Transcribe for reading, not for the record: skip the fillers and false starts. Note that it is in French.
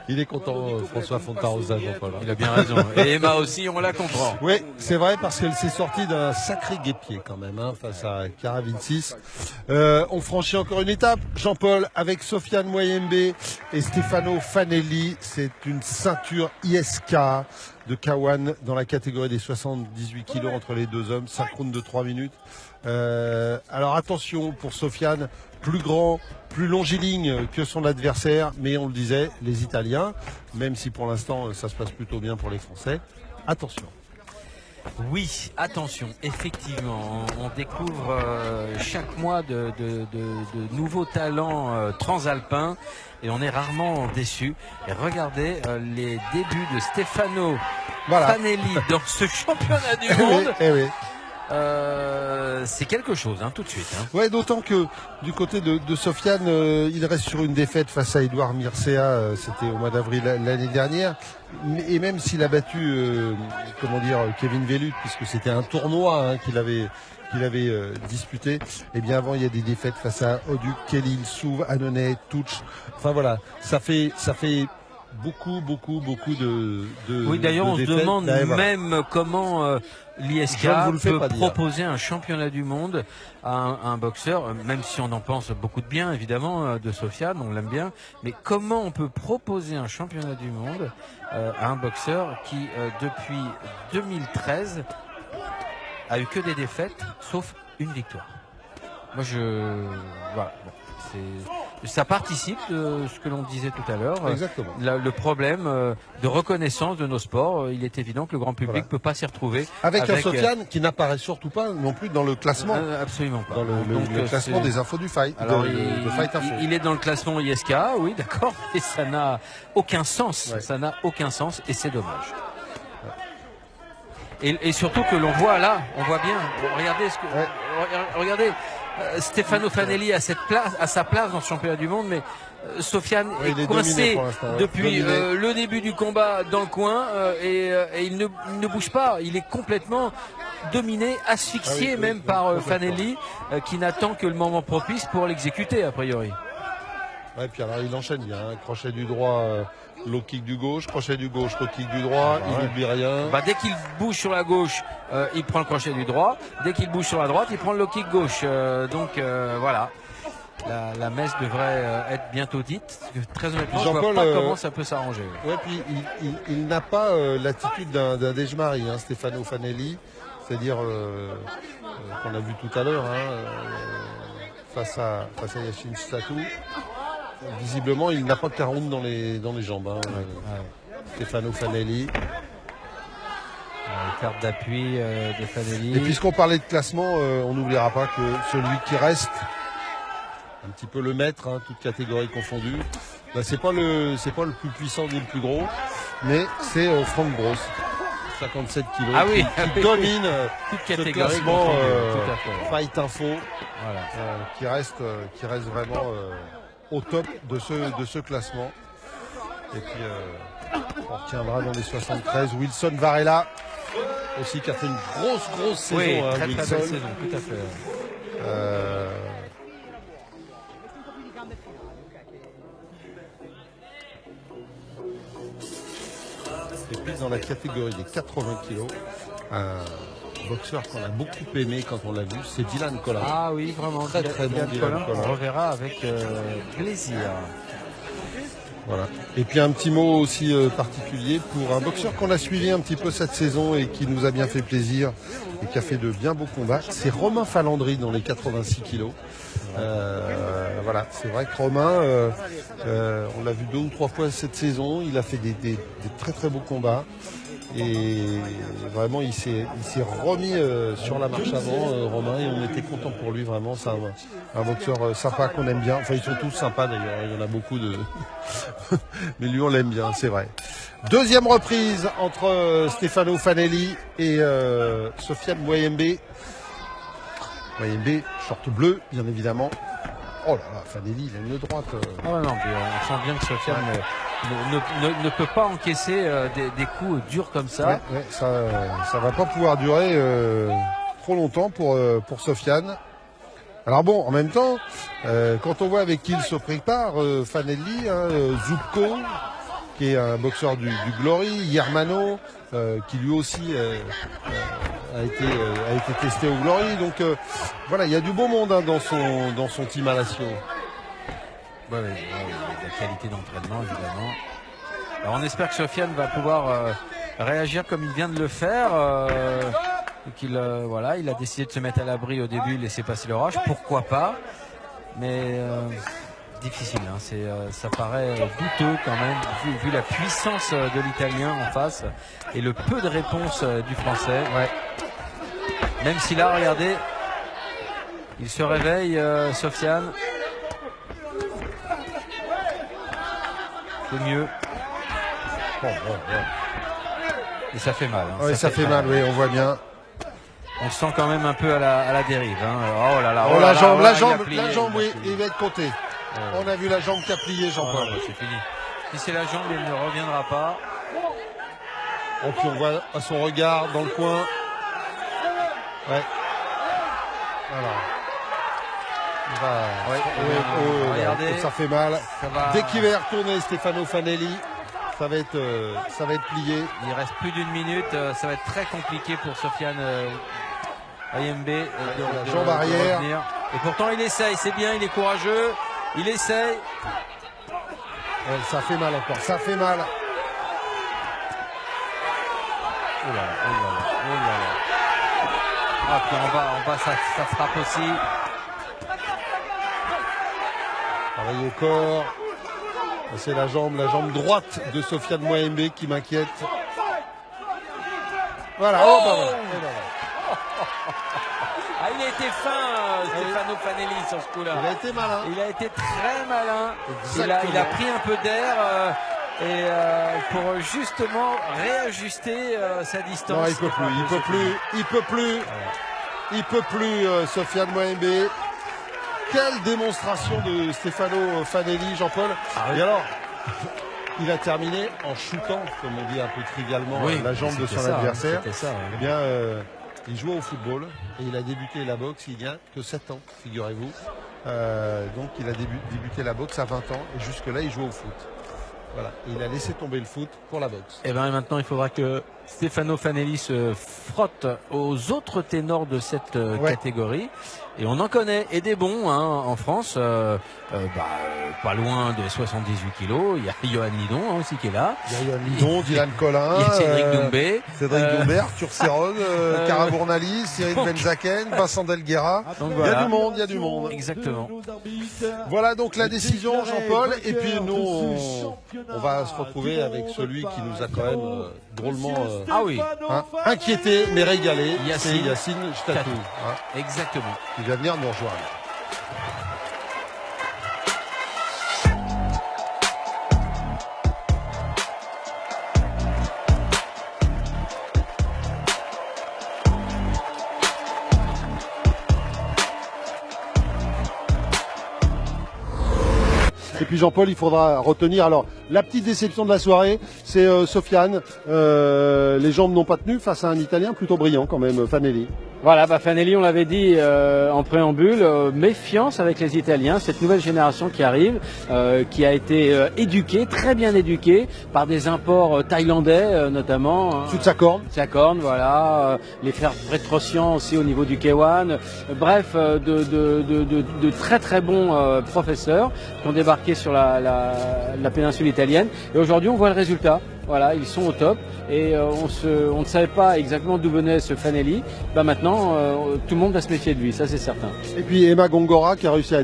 Il est content, Françoiois Fontarosa, Jean-Paul. Il a bien raison. Et Emma aussi, on la comprend. Oui, c'est vrai, parce qu'elle s'est sortie d'un sacré guêpier quand même, hein, face à Cara Vincis. On franchit encore une étape, Jean-Paul, avec Sofiane Mwayembe et Stefano Fanelli. C'est une ceinture ISK de K1 dans la catégorie des 78 kilos entre les deux hommes, synchrone de 3 minutes. Alors attention pour Sofiane, plus grand, plus longiligne que son adversaire, mais on le disait, les Italiens, même si pour l'instant ça se passe plutôt bien pour les Français, attention. Oui, attention, effectivement, on découvre chaque mois de nouveaux talents transalpins et on est rarement déçu. Et regardez les débuts de Stefano Fanelli dans ce championnat du monde. C'est quelque chose, hein, tout de suite. Hein. Ouais, d'autant que du côté de Sofiane, il reste sur une défaite face à Edouard Mircea, c'était au mois d'avril l'année dernière. Et même s'il a battu, Kevin Vellut, puisque c'était un tournoi hein, qu'il avait disputé, et bien avant il y a des défaites face à Oduk, Kelly, Souv, Annonay, Touch. Enfin voilà, ça fait beaucoup de oui, d'ailleurs, on se demande même comment l'ISK peut proposer un championnat du monde à un boxeur, même si on en pense beaucoup de bien, évidemment, de Sofiane, on l'aime bien, mais comment on peut proposer un championnat du monde à un boxeur qui, depuis 2013, a eu que des défaites, sauf une victoire. Moi, voilà. Bon, ça participe de ce que l'on disait tout à l'heure. Exactement. Le problème de reconnaissance de nos sports, il est évident que le grand public ne peut pas s'y retrouver. Avec un Sofiane qui n'apparaît surtout pas non plus dans le classement. Absolument pas. Dans le classement des infos du Fight. Alors, de Fight Info. Il est dans le classement ISK, oui, d'accord, et ça n'a aucun sens. Ouais. Ça n'a aucun sens et c'est dommage. Et surtout que l'on voit là, on voit bien. Regardez. Stefano Fanelli a sa place dans ce championnat du monde, mais Sofiane est coincé depuis le début du combat dans le coin et il ne bouge pas. Il est complètement dominé, asphyxié même par Fanelli qui n'attend que le moment propice pour l'exécuter a priori. Ouais, puis alors il enchaîne bien, hein. Crochet du droit, low kick du gauche, crochet du gauche, low kick du droit, il n'oublie rien. Dès qu'il bouge sur la gauche, il prend le crochet du droit. Dès qu'il bouge sur la droite, il prend le low kick gauche. Voilà. La messe devrait être bientôt dite. Très honnêtement, je ne vois pas comment ça peut s'arranger. Ouais, puis il n'a pas l'attitude d'un Dejmari, hein, Stefano Fanelli. C'est-à-dire qu'on a vu tout à l'heure face à Yashin Statou. Visiblement, il n'a pas de caroune dans les jambes. Hein, Stefano Fanelli. Carte d'appui de Fanelli. Et puisqu'on parlait de classement, on n'oubliera pas que celui qui reste, un petit peu le maître, hein, toutes catégories confondues, c'est pas le plus puissant ni le plus gros, mais c'est Franck Bros. 57 kilos qui domine ce classement Fight Info, qui reste vraiment au top de ce classement. Et puis on retiendra dans les 73 Wilson Varela aussi, qui a fait une grosse saison. Oui, hein, très Wilson. belle saison, tout à fait. Et puis dans la catégorie des 80 kilos, un boxeur qu'on a beaucoup aimé quand on l'a vu, c'est Dylan Collin. Ah oui, vraiment, très bon Dylan Collin. On reverra avec plaisir. Voilà. Et puis un petit mot aussi particulier pour un boxeur qu'on a suivi un petit peu cette saison et qui nous a bien fait plaisir et qui a fait de bien beaux combats, c'est Romain Falandry dans les 86 kilos. Voilà, c'est vrai que Romain, on l'a vu 2 ou 3 fois cette saison, il a fait des très beaux combats et vraiment il s'est remis sur la marche avant, Romain, et on était content pour lui, vraiment. C'est un boxeur sympa qu'on aime bien. Enfin, ils sont tous sympas d'ailleurs, il y en a beaucoup de mais lui on l'aime bien, c'est vrai. Deuxième reprise entre Stefano Fanelli et Sofiane Mwayembe. Mwayembe, short bleu, bien évidemment. Oh là là, Fanelli, il a une droite. Ah non, mais on sent bien que Sofiane ne peut pas encaisser des coups durs comme ça. Ouais, ça va pas pouvoir durer trop longtemps pour Sofiane. Alors bon, en même temps, quand on voit avec qui il se prépare, Fanelli, Zubko, qui est un boxeur du Glory, Yermano, qui lui aussi a été testé au Glory. Donc voilà, il y a du beau monde hein, dans son team Alacio. Ouais, de la qualité d'entraînement évidemment. Alors on espère que Sofiane va pouvoir réagir comme il vient de le faire. Qu'il voilà, il a décidé de se mettre à l'abri au début, laisser passer l'orage, pourquoi pas, mais difficile, hein. Ça paraît douteux quand même, vu la puissance de l'Italien en face et le peu de réponse du Français. Ouais. Même si là, regardez, il se réveille, Sofiane. C'est mieux. Bon. Et ça fait mal. Hein. Ouais, ça fait mal, oui, on voit bien. On se sent quand même un peu à la dérive. Hein. Oh là là. Oh la jambe, oui, il va être compté. On a vu la jambe qui a plié, Jean-Paul. C'est fini. Si c'est la jambe, il ne reviendra pas. Et puis on voit à son regard dans le coin. Ouais. Alors. Regardez. Ça fait mal. Dès qu'il va y retourner Stefano Fanelli, ça va être plié. Il reste plus d'une minute. Ça va être très compliqué pour Sofiane Ayembe. La jambe arrière. Et pourtant il essaye. C'est bien. Il est courageux. Il essaye. Ça fait mal encore. Ça fait mal. Oh là là. Ah, puis en bas ça frappe aussi. Pareil au corps. C'est la jambe droite de Sofiane Mwembe qui m'inquiète. Voilà. Ah, il a été fin, Stefano Fanelli, sur ce coup-là. Il a été malin. Il a été très malin. Il a pris un peu d'air pour justement réajuster sa distance. Non, il peut plus, Sofiane Mwembe. Quelle démonstration de Stefano Fanelli, Jean-Paul. Et alors, il a terminé en shootant, comme on dit un peu trivialement, la jambe de son adversaire. Eh bien, il jouait au football et il a débuté la boxe il n'y a que 7 ans, figurez-vous. Donc il a débuté la boxe à 20 ans et jusque-là, il jouait au foot. Voilà, et il a laissé tomber le foot pour la boxe. Et bien maintenant, il faudra que Stefano Fanelli se frotte aux autres ténors de cette catégorie. Et on en connaît, et des bons hein, en France, pas loin des 78 kilos. Il y a Johan Lidon hein, aussi qui est là. Il y a Johan Lidon, Dylan Collin, il y a Cédric Doumbé, Arthur Serron, Cara Bournali, Cyril Benzaken, Vincent Delguera. Voilà. Il y a du monde. Exactement. Voilà donc la décision, Jean-Paul. Et puis nous, on va se retrouver avec celui qui nous a quand même drôlement inquiété, mais régalé. C'est Yacine Chtatou. Exactement. Qui va venir nous rejoindre. Et puis Jean-Paul, il faudra retenir. Alors, la petite déception de la soirée, c'est Sofiane. Les jambes n'ont pas tenu face à un Italien plutôt brillant quand même, Fanelli. Voilà, Fanelli, on l'avait dit en préambule, méfiance avec les Italiens, cette nouvelle génération qui arrive, qui a été éduquée, très bien éduquée, par des imports thaïlandais notamment. Toute sa corne. Sa corne, voilà. Les frères Petrosian aussi au niveau du K1. Bref, de très très bons professeurs qui ont débarqué sur la péninsule italienne. Et aujourd'hui, on voit le résultat. Voilà, ils sont au top et on ne savait pas exactement d'où venait ce Fanelli. Maintenant, tout le monde va se méfier de lui, ça c'est certain. Et puis Emma Gongora qui a réussi à